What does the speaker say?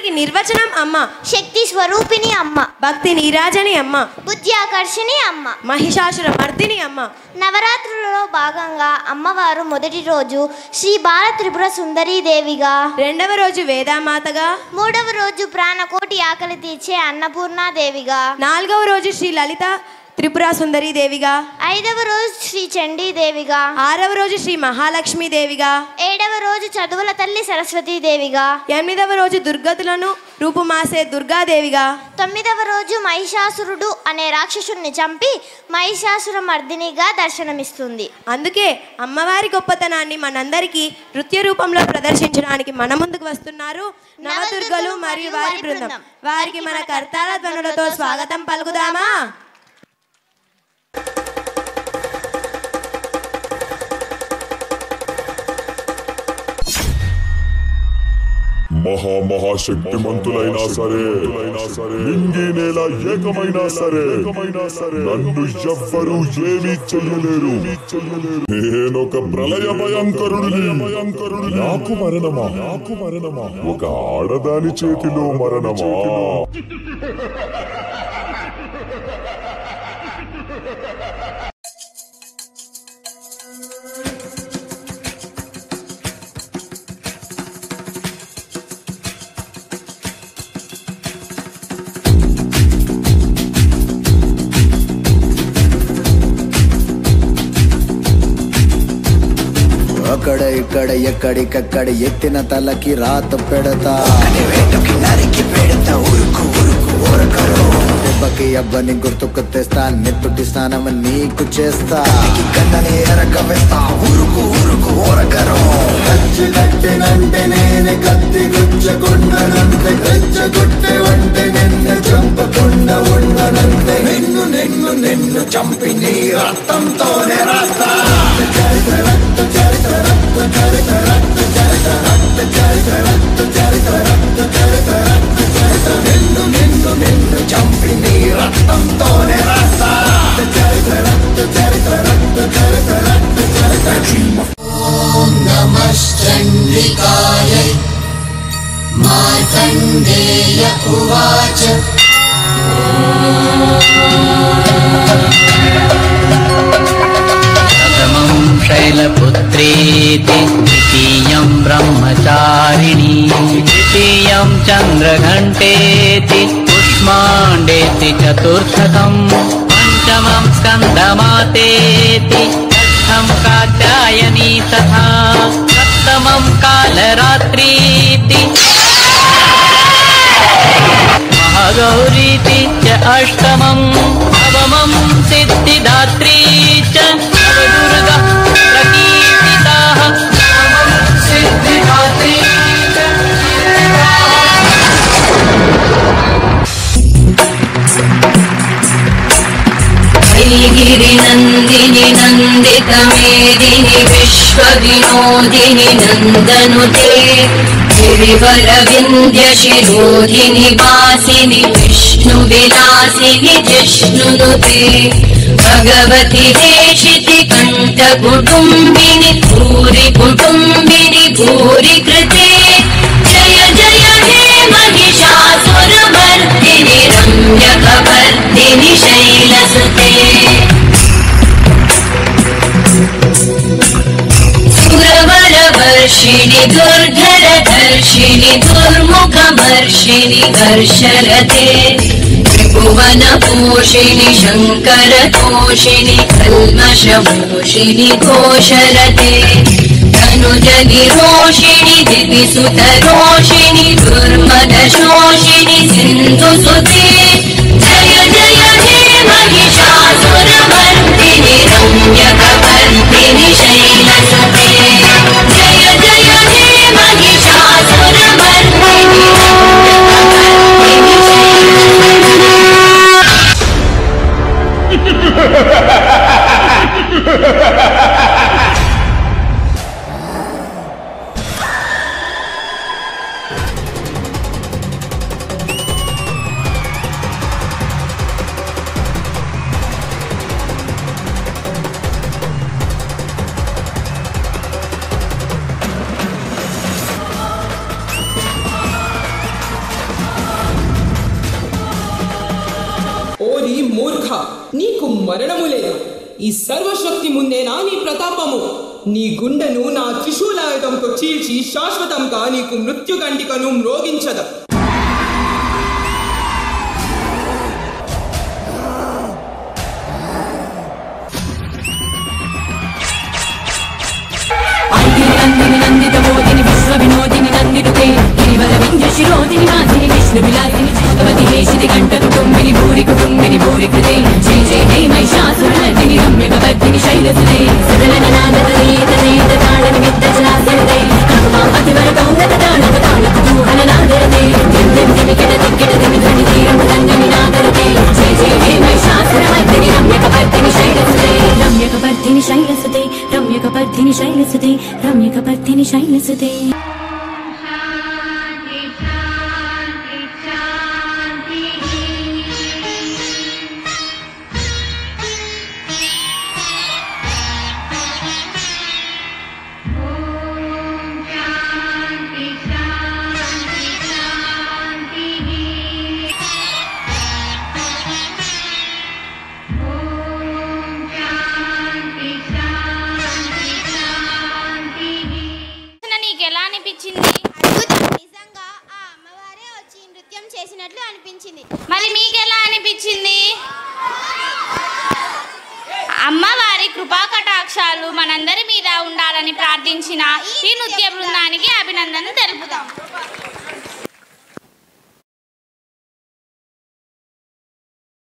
దీనికి నిర్వచనం అమ్మ. శక్తి స్వరూపిణి అమ్మ. భక్తి నీరాజని అమ్మ. బుద్ధి ఆకర్షణి అమ్మ. మహిషాసుర మర్దిని అమ్మ. నవరాత్రులలో భాగంగా అమ్మవారు మొదటి రోజు శ్రీ బాల త్రిపుర సుందరీ దేవిగా, రెండవ రోజు వేదామాతగా, మూడవ రోజు ప్రాణకోటి ఆకలి తీర్చే అన్నపూర్ణాదేవిగా, నాలుగవ రోజు శ్రీ లలిత త్రిపుర సుందరీ దేవిగా, ఐదవ రోజు శ్రీ చండీదేవిగా, ఆరవ రోజు శ్రీ మహాలక్ష్మి దేవిగా, ఏడవ రోజు చదువుల తల్లి సరస్వతీ దేవిగా, ఎనిమిదవ రోజు దుర్గతులను రూపుమాసే దుర్గాదేవిగా, తొమ్మిదవ రోజు మహిషాసురుడు అనే రాక్షసుని చంపి మహిషాసుర మర్దినిగా దర్శనమిస్తుంది. అందుకే అమ్మవారి గొప్పతనాన్ని మనందరికీ నృత్య రూపంలో ప్రదర్శించడానికి మన ముందుకు వస్తున్నారు నవదుర్గలు మరియు వారి బృందం. వారికి మన కర్తాల ధ్వనులతో స్వాగతం పలుకుదామా? మహాశక్తిమంతులైనా సరే, నింగి నేల ఏకమైనా సరే, నన్ను ఎవ్వరూ ఏమీ చెయ్యలేరు. నేనొక ప్రళయ భయంకరుడిని. నాకు మరణమా? ఒక ఆడదాని చేతిలో మరణమా? అక్కడ ఇక్కడ ఎక్కడికక్కడ ఎత్తిన తలకి రాత పెడతా, నరికి పెడతా, ఉరుకు ఉరుకు ఉరకరు. దెబ్బకి అబ్బని గుర్తుకు తెస్తా, నెత్తుటి స్నానం నీకు చేస్తా, కన్నని ఎరక వేస్తా, ఉరుకు ఉరుకు ఉరకరు. కచ్చి కట్టినంటే నేనే కత్తి గుచ్చకుండనంతే, రెచ్చగొట్టే వంటే నిన్ను చంపకుండా ఉండనంతే. నిన్ను నిన్ను నిన్ను చంపి నీ రక్తంతోనే రాస్తా. నిన్ను నిన్ను నిన్ను చంపి నీ రక్తంతోనే రాస్తా. ఓం నమః చండికాయై మార్కండేయ ఉవాచ. शैलपुत्रेति द्वितीयं ब्रह्मचारिणी, तृतीयं चन्द्रघण्टेति कुष्माण्डेति चतुर्थकं, पञ्चमं स्कन्दमातेति षष्ठं कात्यायनी तथा सप्तमं कालरात्रीति महागौरीति च अष्टमं नवमं सिद्धिदात्री च नवदुर्गा प्रकीर्तिताः सिद्धिदात्री गिरिनन्दिनि नन्दितमेदिनि विश्वविनोदिनि नन्दनुते गिरिवरविन्द्यशिरोधिनि वासिनि विष्णुविलासिनि जिष्णुनुते भगवति देशिति कण्ठकुटुम्बिनि भूरि कुटुम्बिनि भूरि कृते जय जय हे महिषासुरमर्दिनि रम्यकवर्दिनि शैलसुते सुरवरवर्षिणि दुर्धरधर्षिणि दुर्मुखमर्षिणि घर्षरते त्रिभुवनपोषिणि शङ्करतोषिणि कल्मषमोषिणि घोषरते धनुजनिरोषिणि दिविसुतरोषिणि दुर्मदशोषिणि सिन्धुसुते जय जय हे महिषासुरमर्दिनि रम्यकवर्दिनि शैलसुते जय जय हे महिषासुरमर्दिनि रम्यकवर्दिनि నీకు మరణము లేదు. ఈ సర్వశక్తి ముందేనా నీ ప్రతాపము? నీ గుండెను నా త్రిశూలాయుధంతో చీల్చి శాశ్వతంగా నీకు మృత్యుగంటికను మ్రోగించద. నందితమోదిని విశ్వ వినోదిని నందితుతే కేవల వింధ్య శిరోదిని వాసిని విష్ణు విలాసిని భగవతి హేషితి కంఠ కుటుంబిని భూరి కుటుంబిని భూరి కృతే జయ జయ హే మహిషాసురనర్దిని రమ్యకవర్ధిని శైలసుతే సదలననాదతనేత తాళని విద్దజలాసనతే కరుణాం అతివరకౌన్నత తాళక తాళకుతూహలనాదరతే దిందిమికిట దిక్కిట దిమి ధ్వని తీరముదంగమి నాదరతే జయ జయ హే మహిషాసురమర్దిని రమ్యకవర్ధిని శైలసుతే రమ్యకవర్ధిని శైలసుతే రమ్యకవర్ధిని శైలసుతే రమ్యకవర్ధిని శైలసుతే. నిజంగా ఆ అమ్మవారే వచ్చి నృత్యం చేసినట్లు అనిపించింది. మరి మీకెలా అనిపించింది? అమ్మవారి కృపా కటాక్షాలు మనందరి మీద ఉండాలని ప్రార్థించిన ఈ నృత్య బృందానికి అభినందనలు తెలుపుతాం.